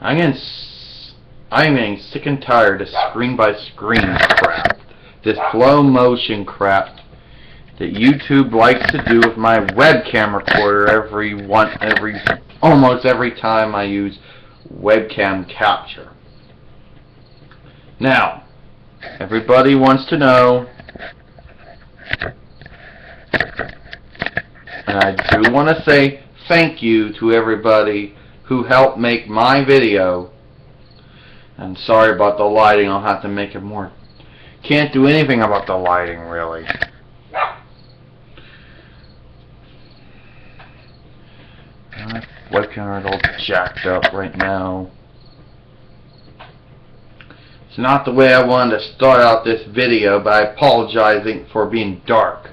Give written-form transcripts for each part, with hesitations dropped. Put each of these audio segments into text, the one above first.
I'm getting sick and tired of screen by screen crap. This slow motion crap that YouTube likes to do with my webcam recorder almost every time I use webcam capture. Now, everybody wants to know, and I do want to say thank you to everybody who helped make my video. And sorry about the lighting, I'll have to make it more. Can't do anything about the lighting, really. My webcam is all jacked up right now. It's not the way I wanted to start out this video, but I apologize for being dark.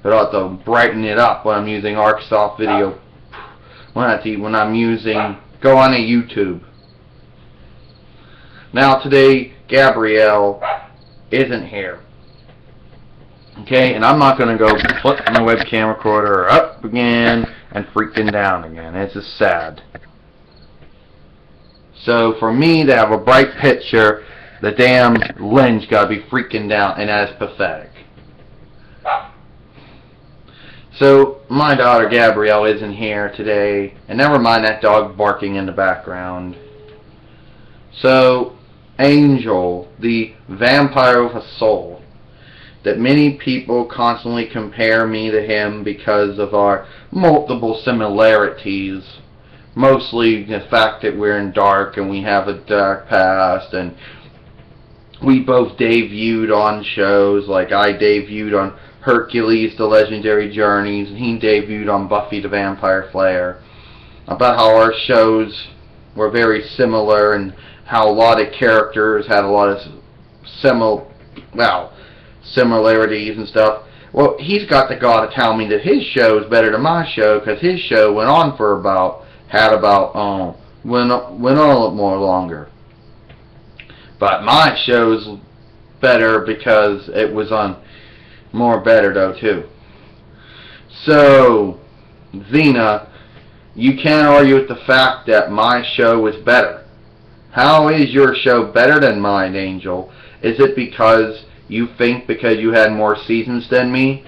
But I'll have to brighten it up when I'm using ArcSoft Video. When I'm using, go on to YouTube. Now today, Gabrielle isn't here. Okay, and I'm not going to go flip my webcam recorder up again and freaking down again. It's just sad. So for me to have a bright picture, the damn lens got to be freaking down, and that is pathetic. So my daughter Gabrielle isn't here today, and never mind that dog barking in the background. So Angel, the vampire with a soul, that many people constantly compare me to him because of our multiple similarities. Mostly the fact that we're in dark and we have a dark past, and we both debuted on shows. Like I debuted on Hercules, The Legendary Journeys, and he debuted on Buffy the Vampire Slayer. About how our shows were very similar and how a lot of characters had a lot of similarities and stuff. Well, he's got the gall to tell me that his show is better than my show because his show went on for went on a little more longer. But my show's better because it was on more better though too. So, Xena, you can't argue with the fact that my show was better. How is your show better than mine, Angel? Is it because you think because you had more seasons than me?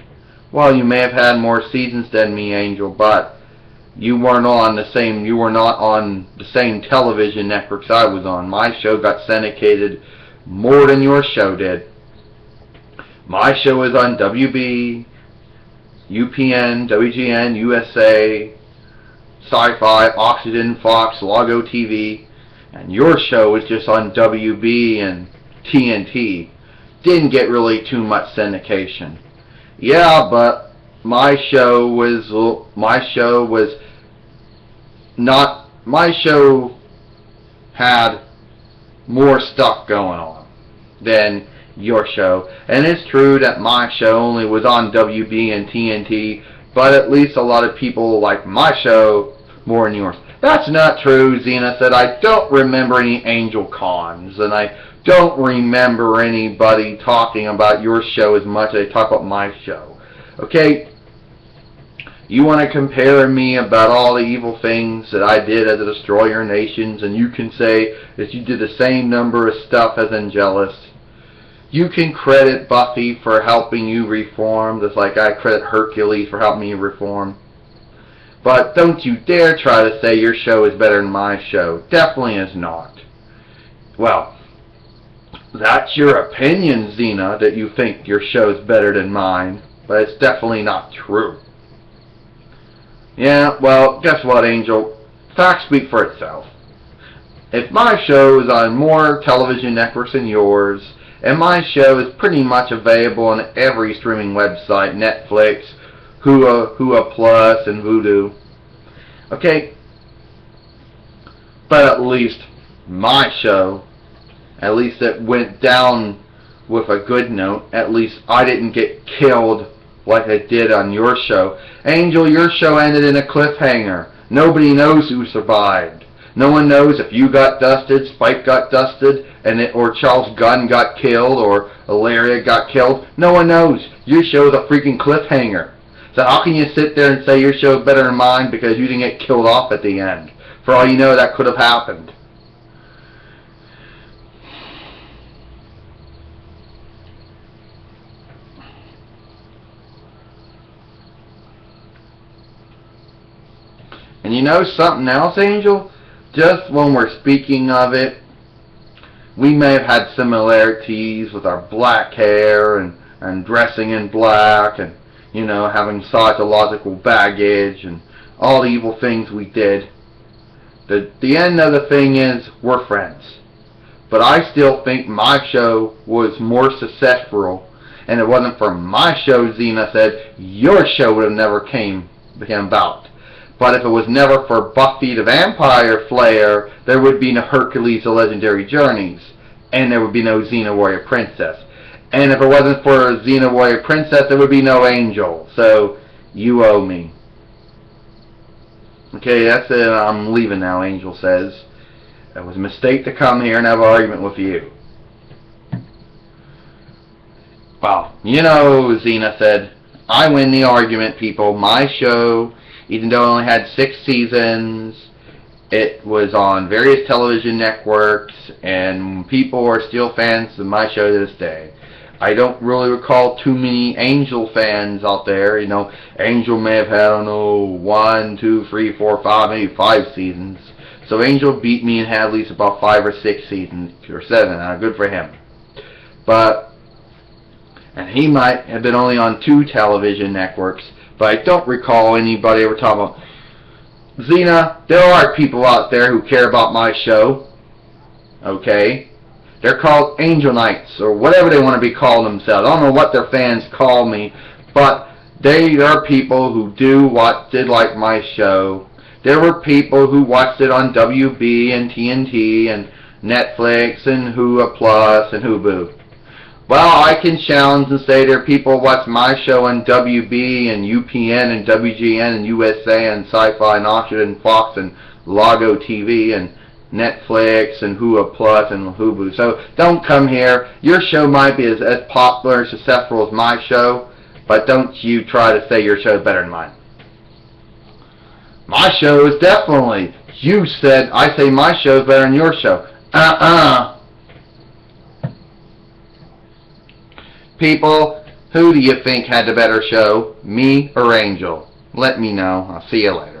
Well, you may have had more seasons than me, Angel, but you were not on the same television networks I was on. My show got syndicated more than your show did. My show was on WB, UPN, WGN, USA, Sci-Fi, Oxygen, Fox, Lago TV, and your show was just on WB and TNT. Didn't get really too much syndication. Yeah, but my show had more stuff going on than your show. And it's true that my show only was on WB and TNT, but at least a lot of people like my show more than yours. That's not true, Xena said. I don't remember any Angel Cons, and I don't remember anybody talking about your show as much as they talk about my show. Okay? You want to compare me about all the evil things that I did as a Destroyer Nations, and you can say that you did the same number of stuff as Angelus. You can credit Buffy for helping you reform, just like I credit Hercules for helping me reform. But don't you dare try to say your show is better than my show. Definitely is not. Well, that's your opinion, Xena, that you think your show is better than mine, but it's definitely not true. Yeah, well, guess what, Angel? Facts speak for itself. If my show is on more television networks than yours, and my show is pretty much available on every streaming website, Netflix, Hua Plus, and Vudu. Okay? But at least my show, at least it went down with a good note. At least I didn't get killed like I did on your show. Angel, your show ended in a cliffhanger. Nobody knows who survived. No one knows if you got dusted, Spike got dusted, or Charles Gunn got killed, or Ilaria got killed. No one knows. Your show is a freaking cliffhanger. So how can you sit there and say your show is better than mine because you didn't get killed off at the end? For all you know, that could have happened. And you know something else, Angel? Just when we're speaking of it, we may have had similarities with our black hair and dressing in black and, you know, having psychological baggage and all the evil things we did. The end of the thing is, we're friends. But I still think my show was more successful, and it wasn't for my show, Xena said, your show would have never came about. But if it was never for Buffy the Vampire Slayer, there would be no Hercules the Legendary Journeys, and there would be no Xena Warrior Princess. And if it wasn't for Xena Warrior Princess, there would be no Angel. So, you owe me. Okay, that's it. I'm leaving now, Angel says. It was a mistake to come here and have an argument with you. Well, you know, Xena said, I win the argument, people. My show, even though it only had 6 seasons, it was on various television networks, and people are still fans of my show to this day. I don't really recall too many Angel fans out there. You know, Angel may have had, I don't know, 1, 2, 3, 4, 5, maybe 5 seasons. So Angel beat me and had at least about 5 or 6 seasons, or 7. Good for him. And he might have been only on 2 television networks, but I don't recall anybody ever talking about, Xena, there are people out there who care about my show. Okay? They're called Angel Knights, or whatever they want to be called themselves. I don't know what their fans call me, but there are people who did like my show. There were people who watched it on WB and TNT and Netflix and Hulu Plus and Hulu. Well, I can challenge and say there are people who watch my show on WB and UPN and WGN and USA and Sci-Fi and Oxford and Fox and Lago TV and Netflix and Hulu Plus and Hulu. So don't come here. Your show might be as popular and successful as my show, but don't you try to say your show is better than mine. My show is definitely, you said, I say my show is better than your show. People, who do you think had the better show, me or Angel? Let me know. I'll see you later.